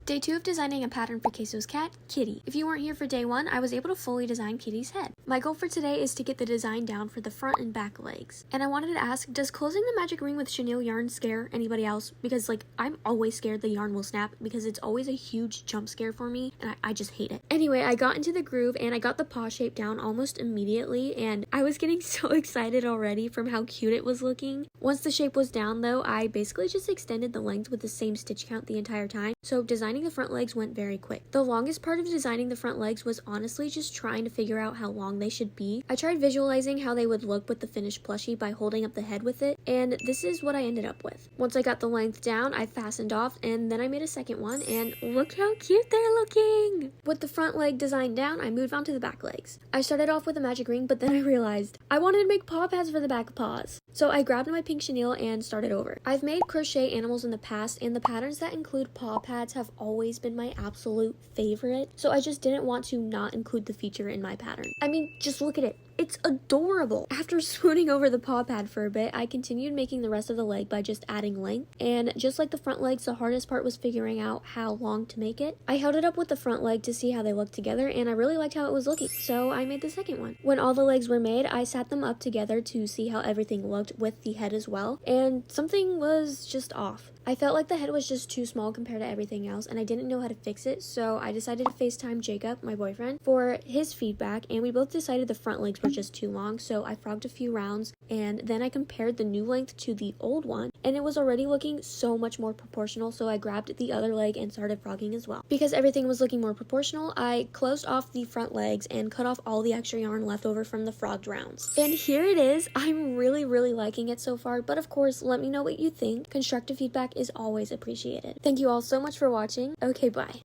Day 2 of designing a pattern for Queso's cat, Kitty. If you weren't here for day 1, I was able to fully design Kitty's head. My goal for today is to get the design down for the front and back legs. And I wanted to ask, does closing the magic ring with chenille yarn scare anybody else? Because I'm always scared the yarn will snap because it's always a huge jump scare for me and I just hate it. Anyway, I got into the groove and I got the paw shape down almost immediately and I was getting so excited already from how cute it was looking. Once the shape was down though, I basically just extended the length with the same stitch count the entire time. So designing the front legs went very quick. The longest part of designing the front legs was honestly just trying to figure out how long they should be. I tried visualizing how they would look with the finished plushie by holding up the head with it, and this is what I ended up with. Once I got the length down, I fastened off, and then I made a second one, and look how cute they're looking! With the front leg design down, I moved on to the back legs. I started off with a magic ring, but then I realized I wanted to make paw pads for the back paws. So I grabbed my pink chenille and started over. I've made crochet animals in the past, and the patterns that include paw pads have always been my absolute favorite, so I just didn't want to not include the feature in my pattern. I mean, just look at it. It's adorable. After swooning over the paw pad for a bit, I continued making the rest of the leg by just adding length, and just like the front legs, the hardest part was figuring out how long to make it. I held it up with the front leg to see how they looked together, and I really liked how it was looking, so I made the second one. When all the legs were made, I sat them up together to see how everything looked with the head as well, and something was just off. I felt like the head was just too small compared to everything else, and I didn't know how to fix it, so I decided to FaceTime Jacob, my boyfriend, for his feedback, and we both decided the front legs were just too long, so I frogged a few rounds, and then I compared the new length to the old one, and it was already looking so much more proportional, so I grabbed the other leg and started frogging as well. Because everything was looking more proportional, I closed off the front legs and cut off all the extra yarn left over from the frogged rounds. And here it is. I'm really liking it so far, but of course, let me know what you think. Constructive feedback is always appreciated. Thank you all so much for watching. Okay, bye.